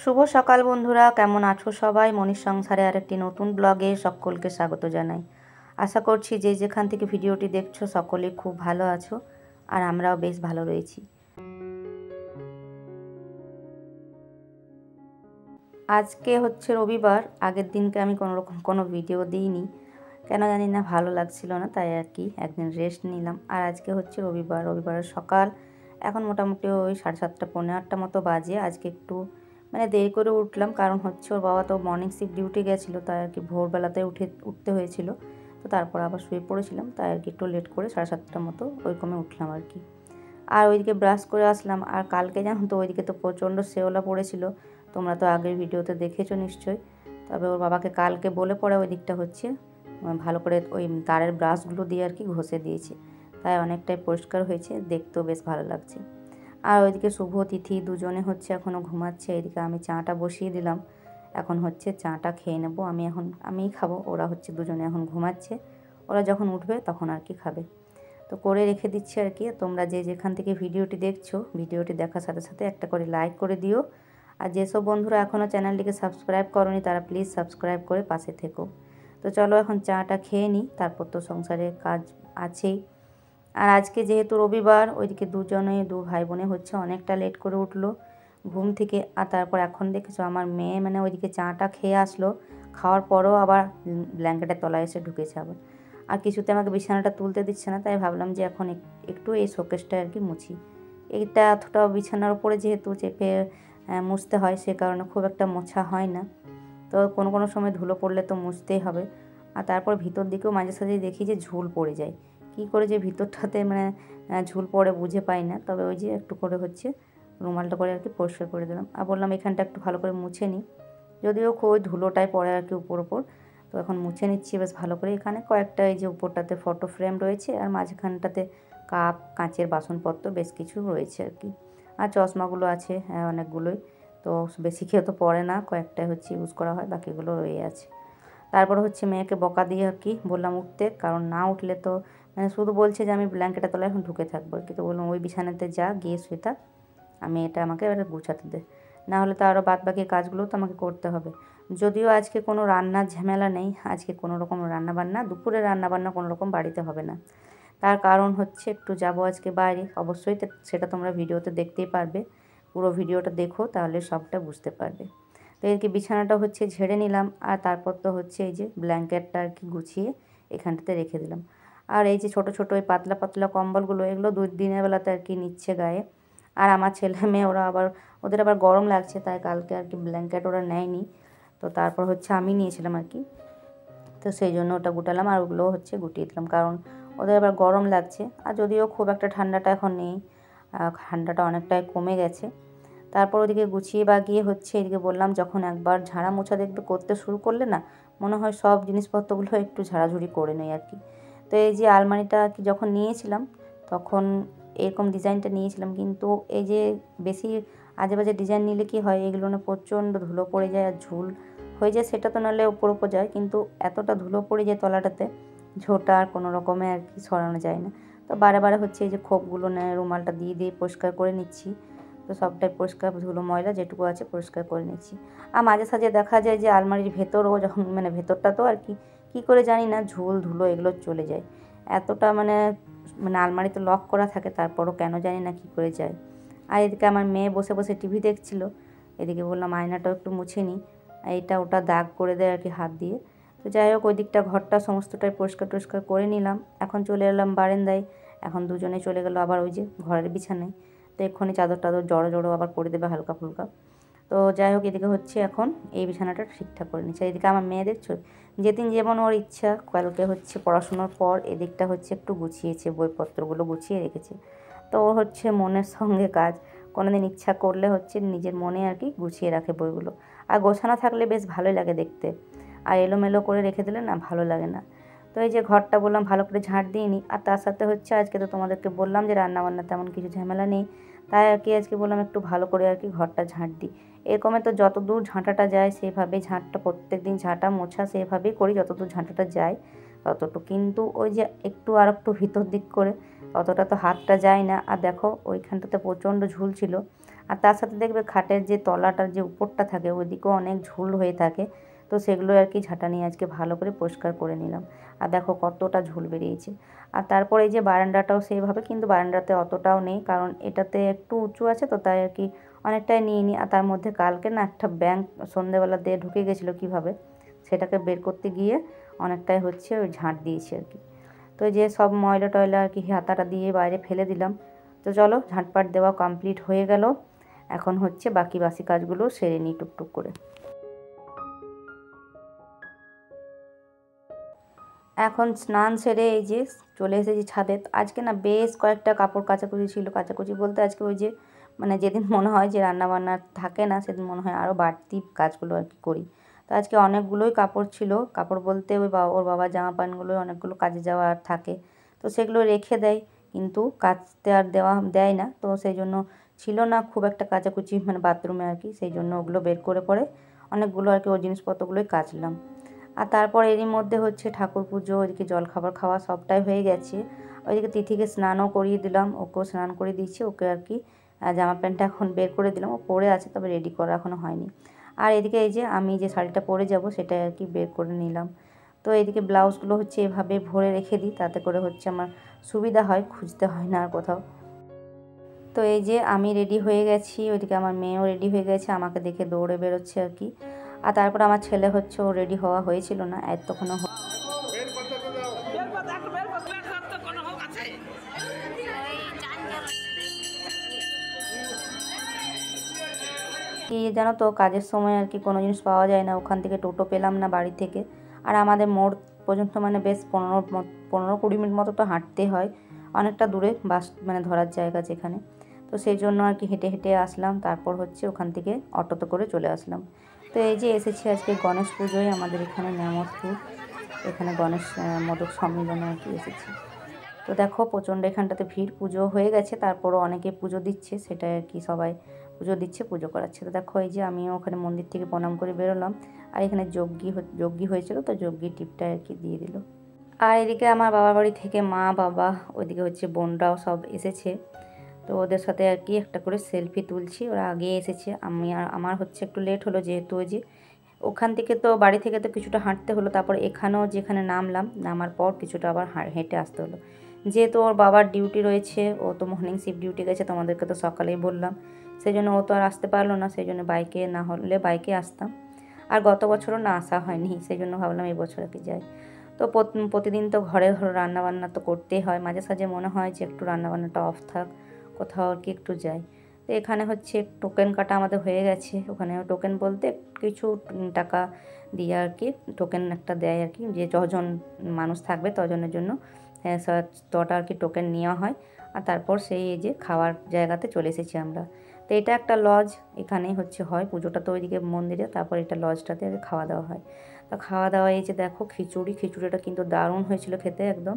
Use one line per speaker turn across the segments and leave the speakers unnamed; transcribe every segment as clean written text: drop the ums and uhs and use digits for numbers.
শুভ সকাল বন্ধুরা, কেমন আছো সবাই? মনির সংসারে আরেকটি নতুন ব্লগে সকলকে স্বাগত জানাই। আশা করছি যে যেখান থেকে ভিডিওটি দেখছো সকলেই খুব ভালো আছো, আর আমরাও বেশ ভালো রয়েছি। আজকে হচ্ছে রবিবার। আগের দিনকে আমি কোনো ভিডিও দিইনি, কেন জানি না, ভালো লাগছিল না, তাই আর কি একদিন রেস্ট নিলাম। আর আজকে হচ্ছে রবিবারের সকাল। এখন মোটামুটি ওই 7:30 পৌনে 8টা মতো বাজে। আজকে একটু দেরি করে উঠলাম, কারণ হচ্ছে ওর বাবা তো মর্নিং শিফট ডিউটি গেছিলো, তাই আর কি ভোরবেলাতে উঠতে হয়েছিল। তো তারপর আবার শুয়ে পড়েছিলাম, তাই আর কি একটু লেট করে 7:30টার মতো ওইরকমে উঠলাম আর কি। আর ওইদিকে ব্রাশ করে আসলাম। আর কালকে জানো তো ওইদিকে তো প্রচণ্ড শেওলা পড়েছিল, তোমরা তো আগের ভিডিওতে দেখেছো নিশ্চয়ই। তবে ওর বাবাকে কালকে বলে পরে ওই দিকটা হচ্ছে ভালো করে ওই তারের ব্রাশগুলো দিয়ে আর কি ঘষে দিয়েছে, তাই অনেকটাই পরিষ্কার হয়েছে, দেখতেও বেশ ভালো লাগছে। আর ওইদিকে শুভ তিথি দুজনে হচ্ছে এখনও ঘুমাচ্ছে। এদিকে আমি চাটা বসিয়ে দিলাম, এখন হচ্ছে চাটা খেয়ে নেবো। আমিই খাবো, ওরা হচ্ছে দুজনে এখন ঘুমাচ্ছে, ওরা যখন উঠবে তখন আর কি খাবে। তো করে রেখে দিচ্ছি আর কি। তোমরা যে যেখান থেকে ভিডিওটি দেখছো, ভিডিওটি দেখার সাথে সাথে একটা করে লাইক করে দিও। আর যেসব বন্ধুরা এখনও চ্যানেলটিকে সাবস্ক্রাইব করোনি তারা প্লিজ সাবস্ক্রাইব করে পাশে থেকো। তো চলো এখন চাটা খেয়ে নিই, তারপর তো সংসারের কাজ আছেই। আর আজকে যেহেতু রবিবার, ওইদিকে দু ভাই বোনে হচ্ছে অনেকটা লেট করে উঠলো ঘুম থেকে। আর তারপর এখন দেখেছো আমার মেয়ে ওইদিকে চাটা খেয়ে আসলো, খাওয়ার পরও আবার ব্ল্যাঙ্কেটের তলায় এসে ঢুকেছে আবার। আর কিছুতে আমাকে বিছানাটা তুলতে দিচ্ছে না, তাই ভাবলাম যে এখন একটু এই শোকেসটা আর কি মুছি। এইটা এতটা বিছানার উপরে যেহেতু চেপে মুছতে হয়, সে কারণে খুব একটা মোছা হয় না। তো কোনো সময় ধুলো পড়লে তো মুছতেই হবে। আর তারপর ভিতর দিকেও মাঝে সাঝে দেখি যে ঝুল পড়ে যায়, কি করে যে ভিতরটাতে ঝুল পড়ে বুঝে পাই না। তবে ওই যে একটু করে হচ্ছে রুমালটা করে আর কি পরিষ্কার করে দিলাম। আর বললাম এখানটা একটু ভালো করে মুছে নিই, যদিও ওই ধুলোটাই পড়ে আর কি উপর। তো এখন মুছে নিচ্ছি বেশ ভালো করে। এখানে কয়েকটা এই যে উপরটাতে ফটো ফ্রেম রয়েছে, আর মাঝখানটাতে কাপ কাঁচের বাসনপত্র বেশ কিছু রয়েছে আর কি। আর চশমাগুলো আছে অনেকগুলোই, তো বেশি কেউ তো পড়ে না, কয়েকটাই হচ্ছে ইউজ করা হয়, বাকিগুলো রয়ে আছে। তারপর হচ্ছে মেয়েকে বকা দিয়ে আর কি বললাম উঠতে, কারণ না উঠলে তো শুধু বলছে যে আমি ব্ল্যাঙ্কেটের তলায় এখন ঢুকে থাকবো আর কি। তো বললাম ওই বিছানাতে যা গিয়ে শুয়ে থাক, আমি এটা আমাকে এবার গুছাতে দে, না হলে তো আরও বাদ বাকি কাজগুলো তো আমাকে করতে হবে। যদিও আজকে কোনো রান্নার ঝামেলা নেই, আজকে কোনো রকম রান্নাবান্না, দুপুরে রান্নাবান্না কোনো রকম বাড়িতে হবে না। তার কারণ হচ্ছে একটু যাব আজকে বাইরে, অবশ্যই সেটা তোমরা ভিডিওতে দেখতেই পারবে। পুরো ভিডিওটা দেখো, তাহলে সবটা বুঝতে পারবে। তো এদিকে বিছানাটা হচ্ছে ঝেড়ে নিলাম, আর তারপর তো হচ্ছে এই যে ব্ল্যাঙ্কেটটা আর কি গুছিয়ে এখানটাতে রেখে দিলাম। আর এই যে ছোটো ছোটো ওই পাতলা পাতলা কম্বলগুলো, এগুলো দিনের বেলাতে আর কি নিচ্ছে গায়ে। আর আমার ছেলে মেয়ে ওদের আবার গরম লাগছে, তাই কালকে আর কি ব্ল্যাঙ্কেট ওরা নেয়নি। তো তারপর হচ্ছে আমি নিয়েছিলাম আর কি, তো সেই জন্য ওটা গুটালাম, আর ওগুলো হচ্ছে গুটিয়ে দিলাম, কারণ ওদের আবার গরম লাগছে। আর যদিও খুব একটা ঠান্ডাটা এখন নেই, ঠান্ডাটা অনেকটাই কমে গেছে। তারপর ওদিকে গুছিয়ে বাগিয়ে হচ্ছে এদিকে বললাম, যখন একবার ঝাড়া মোছা দেখবে করতে শুরু করলে না, মনে হয় সব জিনিসপত্রগুলো একটু ঝাড়াঝুড়ি করে নেই আর কি। তো এই যে আলমারিটা আর কি যখন নিয়েছিলাম, তখন এরকম ডিজাইনটা নিয়েছিলাম, কিন্তু এই যে বেশি আজে বাজে ডিজাইন নিলে কি হয়, এগুলো না প্রচণ্ড ধুলো পড়ে যায় আর ঝুল হয়ে যায়। সেটা তো নাহলে ওপর যায়, কিন্তু এতটা ধুলো পড়ে যায় তলাটাতে, ঝোঁটা আর কোনো রকমে আর কি সরানো যায় না। তো বারে হচ্ছে এই যে খোপগুলো রুমালটা দিয়ে পরিষ্কার করে নিচ্ছি। তো সবটাই পরিষ্কার, ধুলো ময়লা যেটুকু আছে পরিষ্কার করে নিচ্ছি। আর মাঝে সাঝে দেখা যায় যে আলমারির ভেতরও যখন ভেতরটা তো আর কি কী করে জানি না, ঝুল ধুলো এগুলো চলে যায় এতটা, আলমারি তো লক করা থাকে, তারপরও কেন জানি না কী করে যায়। আর এদিকে আমার মেয়ে বসে বসে টিভি দেখছিল, এদিকে বললাম আয়নাটাও একটু মুছে নিই, এইটা ওটা দাগ করে দেয় আর কি হাত দিয়ে। তো যাই হোক, ওই দিকটা ঘরটা সমস্তটাই পরিষ্কার করে নিলাম। এখন চলে এলাম বারান্দায়, এখন দুজনে চলে গেল আবার ওই যে ঘরের বিছানায়। তো এক্ষুনি চাদর জড়ো আবার করে দেবে হালকা ফুলকা। তো যাই হোক, এদিকে হচ্ছে এখন এই বিছানাটা ঠিকঠাক করে নিচ্ছে। এদিকে আমার মেয়ে দেখছো, যেদিন যেমন ওর ইচ্ছা, কালকে হচ্ছে পড়াশোনার পর এদিকটা হচ্ছে একটু গুছিয়েছে, বইপত্রগুলো গুছিয়ে রেখেছে। তো ওর হচ্ছে মনের সঙ্গে কাজ, কোনোদিন ইচ্ছা করলে হচ্ছে নিজের মনে আর কি গুছিয়ে রাখে বইগুলো। আর গোছানো থাকলে বেশ ভালোই লাগে দেখতে, আর এলোমেলো করে রেখে দিলে না ভালো লাগে না। তো এই যে ঘরটা বললাম ভালো করে ঝাঁট দিয়ে নিই। আর তার সাথে হচ্ছে আজকে তো তোমাদেরকে বললাম যে রান্নাবান্না তেমন কিছু ঝামেলা নেই, তাই আর কি আজকে বললাম একটু ভালো করে আর কি ঘরটা ঝাঁট দিই। এরকমে তো যতদূর ঝাঁটাটা যায় সেভাবেই ঝাঁটটা, প্রত্যেক দিন ঝাঁটা মোছা সেভাবেই করি, যতদূর ঝাঁটাটা যায় ততটুকু। কিন্তু ওই যে একটু আর একটু ভিতর দিক করে অতটা তো হাতটা যায় না। আর দেখো ওইখানটাতে প্রচণ্ড ঝুল ছিল, আর তার সাথে দেখবে খাটের যে তলাটার যে উপরটা থাকে ওইদিকেও অনেক ঝুল হয়ে থাকে, তো সেগুলো আর কি ঝাঁটা নিয়ে আজকে ভালো করে পরিষ্কার করে নিলাম। আর দেখো কতটা ঝুল বেরিয়েছে। আর তারপরে এই যে বারান্দাটাও সেইভাবে, কিন্তু বারান্দাতে অতটাও নেই, কারণ এটাতে একটু উঁচু আছে তো তাই আর কি অনেকটাই নিয়ে নিই। আর তার মধ্যে কালকে না একটা ব্যাঙ সন্ধেবেলা দিয়ে ঢুকে গেছিলো কীভাবে, সেটাকে বের করতে গিয়ে অনেকটাই হচ্ছে ওই ঝাঁট দিয়েছি আর কি। তো যে সব ময়লা টয়লা আর কি হাতাটা দিয়ে বাইরে ফেলে দিলাম। তো চলো ঝাঁটপাট দেওয়া কমপ্লিট হয়ে গেল, এখন হচ্ছে বাকি বাসি কাজগুলো সেরে নিই টুকটুক করে। এখন স্নান সেরে এই যে চলে এসেছি ছাদে। আজকে না বেশ কয়েকটা কাপড় কাচাকুচি ছিল, কাচাকুচি বলতে আজকে ওই যে মানে যেদিন মনে হয় যে রান্নাবান্না থাকে না সেদিন মনে হয় আরও বাড়তি কাজগুলো আর কি করি। তো আজকে অনেকগুলোই কাপড় ছিল, কাপড় বলতে ওর বাবার জামা প্যান্টগুলো অনেকগুলো কাজে যাওয়া থাকে, তো সেগুলো রেখে দেয়, কিন্তু কাচতে আর দেয় না। তো সেই জন্য ছিল না খুব একটা কাচাকুচি মানে বাথরুমে আর কি, সেই জন্য ওগুলো বের করে পরে অনেকগুলো আর কি ওই জিনিসপত্রগুলোই কাচলাম। আর তারপর এরই মধ্যে হচ্ছে ঠাকুর পুজো, ওইদিকে জলখাবার খাওয়া সবটাই হয়ে গেছে। ওইদিকে তিথিকে স্নানও করিয়ে দিলাম, ওকেও স্নান করে দিচ্ছি, ওকে আর কি জামা প্যান্টটা এখন বের করে দিলাম, ও পরে আছে তবে রেডি করা এখনও হয়নি। আর এদিকে এই যে আমি যে শাড়িটা পরে যাব সেটাই আর কি বের করে নিলাম। তো এদিকে ব্লাউজগুলো হচ্ছে এভাবে ভরে রেখে দিই, তাতে করে হচ্ছে আমার সুবিধা হয়, খুঁজতে হয় না আর কোথাও। তো এই যে আমি রেডি হয়ে গেছি, ওইদিকে আমার মেয়েও রেডি হয়ে গেছে, আমাকে দেখে দৌড়ে বেরোচ্ছে আর কি। আর তারপর আমার ছেলে হচ্ছে ও রেডি হওয়া হয়েছিল না এতক্ষণও। কি জানো তো কাজের সময় আর কি কোনো জিনিস পাওয়া যায় না, ওখান থেকে টোটো পেলাম না বাড়ি থেকে। আর আমাদের মোড় পর্যন্ত মানে বেশ 15-20 মিনিট মতো তো হাঁটতে হয়, অনেকটা দূরে বাস মানে ধরার জায়গা যেখানে। তো সেই জন্য আর কি হেঁটে হেঁটে আসলাম, তারপর হচ্ছে ওখান থেকে অটোতে করে চলে আসলাম। তো এই যে এসেছি আজকে গণেশ পুজোয় আমাদের এখানে ন্যামতপুর, এখানে গণেশ মোদক সম্মেলনে আর কি এসেছি। তো দেখো প্রচণ্ড এখানটাতে ভিড়, পুজো হয়ে গেছে তারপরও অনেকে পুজো দিচ্ছে, সেটাই আর কি সবাই পুজো দিচ্ছে, পুজো করাচ্ছে। তো দেখো এই যে আমিও ওখানে মন্দির থেকে প্রণাম করে বেরোলাম, আর এখানে যজ্ঞী হয়েছিল, তো যজ্ঞী টিপটা আর কি দিয়ে দিল। আর এদিকে আমার বাবার বাড়ি থেকে মা বাবা ওইদিকে হচ্ছে বোনরাও সব এসেছে, তো ওদের সাথে আর কি একটা করে সেলফি তুলছি, ওরা আগে এসেছে, আমার হচ্ছে একটু লেট হলো, যেহেতু ওই যে ওখান থেকে তো বাড়ি থেকে তো কিছুটা হাঁটতে হলো, তারপর এখানেও যেখানে নামার পর কিছুটা আবার হেঁটে আসতে হলো, যেহেতু ওর বাবার ডিউটি রয়েছে, ও তো মর্নিং শিফট ডিউটি গেছে, তোমাদেরকে তো সকালেই বললাম, সেই জন্য ও তো আর আসতে পারলো না, সেই জন্য বাইকে না হলে বাইকে আসতাম। আর গত বছরও না আসা হয়নি, সেই জন্য ভাবলাম এই বছর আর কি যাই। তো প্রতিদিন তো ঘরে রান্নাবান্না তো করতেই হয়, মাঝে সাঝে মনে হয় যে একটু রান্নাবান্নাটা অফ থাক, কোথাও আর কি একটু যাই। তো এখানে হচ্ছে টোকেন কাটা আমাদের হয়ে গেছে, ওখানেও টোকেন বলতে কিছু টাকা দিয়ে আর কি টোকেন একটা দেয় আর কি, যে যজন মানুষ থাকবে তজনের জন্য তটা আর কি টোকেন নেওয়া হয়। আর তারপর সেই এই যে খাওয়ার জায়গাতে চলে এসেছি আমরা। তো এটা একটা লজ, এখানেই হচ্ছে হয় পুজোটা তো ওইদিকে মন্দিরে, তারপর এটা লজটাতে খাওয়া দাওয়া হয়। তো খাওয়া দাওয়া এই যে দেখো খিচুড়িটা কিন্তু দারুণ হয়েছিল খেতে, একদম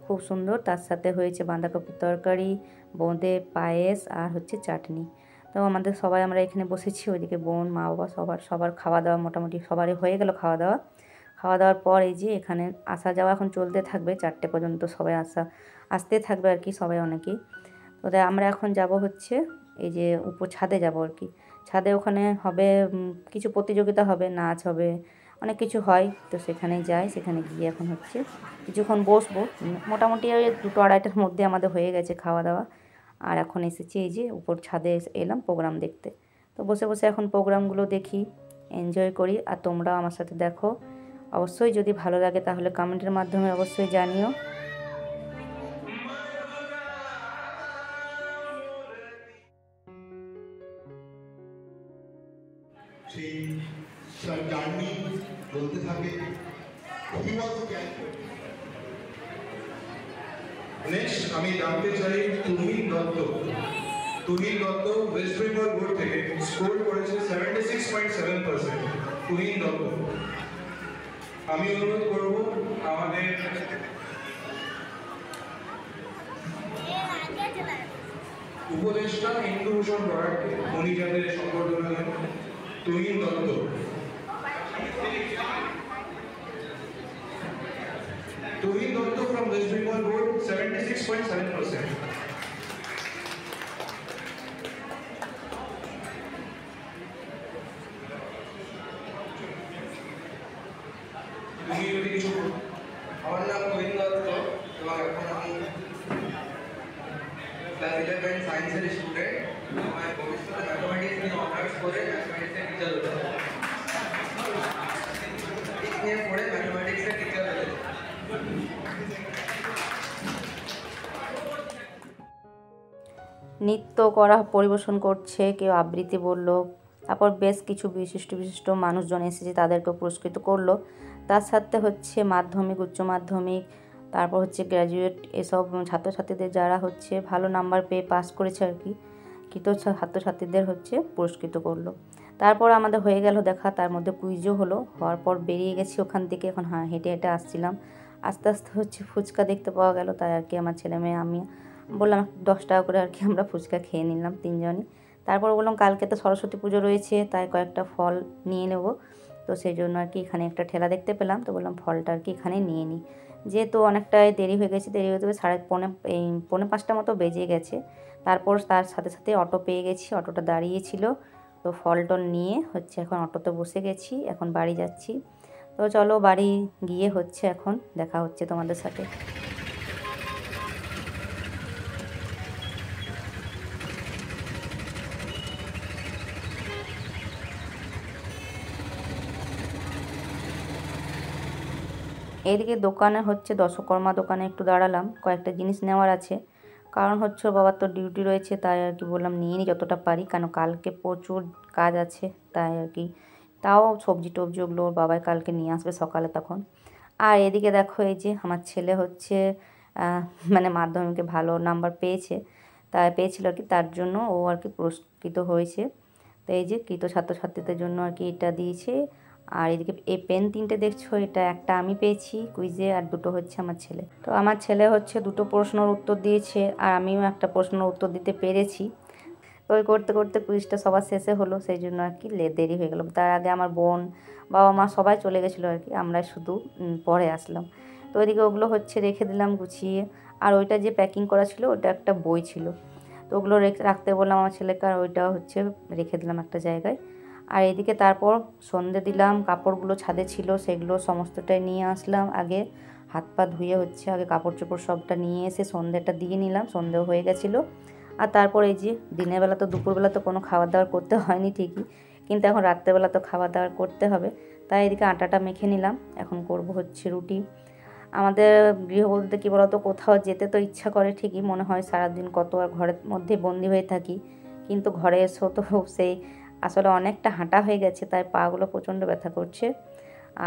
খুব সুন্দর। তার সাথে হয়েছে বাঁধাকপির তরকারি, বোঁদে, পায়েস আর হচ্ছে চাটনি। তো আমাদের সবাই আমরা এখানে বসেছি, ওইদিকে বোন মা বাবা সবার খাওয়া দাওয়া মোটামুটি সবারই হয়ে গেল খাওয়া দাওয়ার পর এই যে এখানে আসা যাওয়া এখন চলতে থাকবে, 4টে পর্যন্ত সবাই আসতে থাকবে আর কি সবাই অনেকেই। তো আমরা এখন যাব হচ্ছে এই যে ছাদে যাব আর কি, ছাদে ওখানে হবে কিছু প্রতিযোগিতা হবে, নাচ হবে, অনেক কিছু হয়, তো সেখানে যাই, সেখানে গিয়ে এখন হচ্ছে কিছুক্ষণ বসবো, মোটামুটি ওই 2-2:30টার মধ্যে আমাদের হয়ে গেছে খাওয়া দাওয়া। আর এখন এসেছি এই যে ছাদে এলাম প্রোগ্রাম দেখতে, তো বসে বসে এখন প্রোগ্রামগুলো দেখি, এনজয় করি। আর তোমরাও আমার সাথে দেখো, অবশ্যই যদি ভালো লাগে তাহলে কমেন্টের মাধ্যমে অবশ্যই জানিও।
সেই জার্নি বলতে থাকে নেক্সট আমি জানতে চাই তুহিন দত্ত ওয়েস্ট বেঙ্গল বোর্ড থেকে স্কোর করেছে 76.7%। তুহিন দত্ত, আমি অনুরোধ করব আমাদের উপদেষ্টা ইন্দুভূষণ বরাককে উনি যাদের সম্বর্ধনা দেন। Tuhin Dutta, from West Bengal board, 76.7%. তুমি যদি কিছু।
আমার নাম গোবিন্দ দত্ত এবং এখন আমি ক্লাস 11 সায়েন্সের স্টুডেন্ট। আমার ভবিষ্যতে ম্যাথমেটিক্স নিয়ে অনার্স করে ম্যাথমেটিক্সের টিচার হতে চাই। নিয়ে পড়ে ম্যাথমেটিক্সের টিচার হতে চাই।
নৃত্য করা পরিবেশন করছে, কেউ আবৃত্তি বলল, তারপর বেশ কিছু বিশিষ্ট মানুষজন এসেছে, তাদেরকে পুরস্কৃত করলো। তার সাথে হচ্ছে মাধ্যমিক, উচ্চ মাধ্যমিক, তারপর হচ্ছে গ্র্যাজুয়েট এসব ছাত্রছাত্রীদের যারা হচ্ছে ভালো নাম্বার পেয়ে পাস করেছে আর কি, ছাত্রছাত্রীদের হচ্ছে পুরস্কৃত করলো। তারপর আমাদের হয়ে গেল দেখা, তার মধ্যে কুইজও হলো। হওয়ার পর বেরিয়ে গেছি ওখান থেকে। এখন হেঁটে হেঁটে আসছিলাম, আস্তে আস্তে হচ্ছে ফুচকা দেখতে পাওয়া গেল, তাই আর কি আমার ছেলে মেয়ে আমি বললাম 10 টাকা করে আর কি আমরা ফুচকা খেয়ে নিলাম তিনজনই। তারপর বললাম কালকে তো সরস্বতী পুজো রয়েছে, তাই কয়েকটা ফল নিয়ে নেব। তো সেই জন্য আর কি এখানে একটা ঠেলা দেখতে পেলাম, তো বললাম ফলটা আর কি এখানে নিয়ে নিই। যেহেতু অনেকটাই দেরি হয়ে গেছে, দেরি হতে পৌনে 5টা মতো বেজে গেছে। তারপর তার সাথে সাথে অটো পেয়ে গেছি, অটোটা দাঁড়িয়েছিল। তো ফল টল নিয়ে হচ্ছে এখন অটোতে বসে গেছি, এখন বাড়ি যাচ্ছি। তো চলো বাড়ি গিয়ে হচ্ছে এখন দেখা হচ্ছে তোমাদের সাথে। এইদিকে দোকানে হচ্ছে দশকর্মা দোকানে একটু দাঁড়ালাম, কয়েকটা জিনিস নেওয়ার আছে। কারণ হচ্ছে ওর বাবার তো ডিউটি রয়েছে, তাই আর কি বললাম নিয়ে নিই যতটা পারি, কেন কালকে প্রচুর কাজ আছে। তাই আর কি তাও সবজি টবজি ওগুলো ওর বাবাই কালকে নিয়ে আসবে সকালে তখন। আর এদিকে দেখো এই যে আমার ছেলে হচ্ছে মানে মাধ্যমিকে ভালো নাম্বার পেয়েছে, তাই পেয়েছিল আর কি, তার জন্য ও আর কি পুরস্কৃত হয়েছে। তো এই যে কৃত ছাত্রছাত্রীদের জন্য আর কি এটা দিয়েছে। আর এদিকে এই পেন 3টে দেখছো, এটা একটা আমি পেয়েছি কুইজে, আর 2টো হচ্ছে আমার ছেলে। তো আমার ছেলে হচ্ছে 2টো প্রশ্নের উত্তর দিয়েছে, আর আমিও একটা প্রশ্নের উত্তর দিতে পেরেছি। তো ওই করতে করতে কুইজটা সবার শেষে হলো, সেই জন্য আর কি দেরি হয়ে গেল। তার আগে আমার বোন, বাবা মা সবাই চলে গেছিলো আর কি, আমরা শুধু পরে আসলাম। তো ওইদিকে ওগুলো হচ্ছে রেখে দিলাম গুছিয়ে। আর ওইটা যে প্যাকিং করা ছিল ওটা একটা বই ছিল, তো ওগুলো রাখতে বললাম আমার ছেলেকে, আর ওইটা হচ্ছে রেখে দিলাম একটা জায়গায়। আর এদিকে তারপর সন্ধে দিলাম, কাপড়গুলো ছাদে ছিল সেগুলো সমস্তটাই নিয়ে আসলাম। আগে হাত পা ধুয়ে হচ্ছে আগে কাপড় চোপড় সবটা নিয়ে এসে সন্ধেটা দিয়ে নিলাম, সন্ধেও হয়ে গেছিলো। আর তারপর এই যে দিনের বেলা তো দুপুরবেলা তো কোনো খাবার দাবার করতে হয়নি ঠিকই, কিন্তু এখন রাত্রেবেলা তো খাবার দাবার করতে হবে। তাই এদিকে আটাটা মেখে নিলাম, এখন করব হচ্ছে রুটি। আমাদের গৃহবধূতে কী বলতো, কোথাও যেতে তো ইচ্ছা করে ঠিকই, মনে হয় সারাদিন কত আর ঘরের মধ্যে বন্দি হয়ে থাকি, কিন্তু ঘরে এসেও তো সেই আসলে অনেকটা হাঁটা হয়ে গেছে, তাই পাগুলো প্রচণ্ড ব্যথা করছে।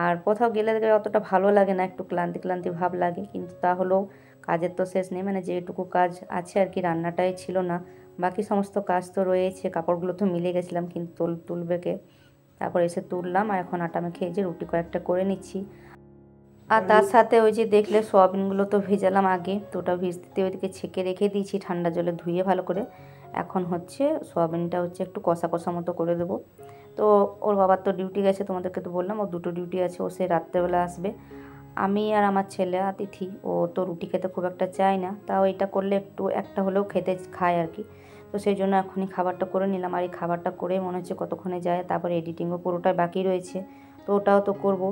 আর কোথাও গেলে অতটা ভালো লাগে না, একটু ক্লান্তি ক্লান্তি ভাব লাগে, কিন্তু তাহলেও কাজের তো শেষ নেই, মানে যেটুকু কাজ আছে আর কি, রান্নাটাই ছিল না, বাকি সমস্ত কাজ তো রয়েছে। কাপড়গুলো তো মিলে গেছিলাম, কিন্তু তুলবে কে, তারপর এসে তুললাম। আর এখন আটা মেখে যে রুটি কয়েকটা করে নিচ্ছি। আর তার সাথে ওই যে দেখলে সোয়াবিনগুলো তো ভেজালাম আগে, তো ওটা ভিজতে ওইদিকে ছেঁকে রেখে দিয়েছি ঠান্ডা জলে ধুয়ে ভালো করে। এখন হচ্ছে সোয়াবিনটা হচ্ছে একটু কষা কষা মতো করে দেবো। তো ওর বাবার তো ডিউটি গেছে, তোমাদেরকে তো বললাম, ও 2টো ডিউটি আছে, ও সে রাত্রেবেলা আসবে। আমি আর আমার ছেলে তিথি, ও তো রুটি খেতে খুব একটা চায় না, তাও এটা করলে একটু একটা হলেও খায় আর কি। তো সেই জন্য এখনই খাবারটা করে নিলাম, আর এই খাবারটা করে মনে হচ্ছে কতক্ষণে যায়। তারপরে এডিটিংও পুরোটাই বাকি রয়েছে, তো ওটাও তো করব।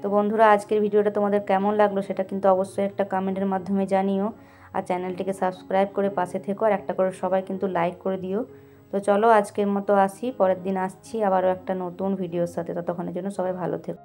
তো বন্ধুরা, আজকের ভিডিওটা তোমাদের কেমন লাগলো সেটা কিন্তু অবশ্যই একটা কমেন্টের মাধ্যমে জানিও। আর চ্যানেলটিকে সাবস্ক্রাইব করে পাশে থেকো, আর একটা করে সবাই কিন্তু লাইক করে দিও। তো চলো আজকের মতো আসি, পরের দিন আসছি আবারও একটা নতুন ভিডিওর সাথে। ততক্ষণের জন্য সবাই ভালো থেকো।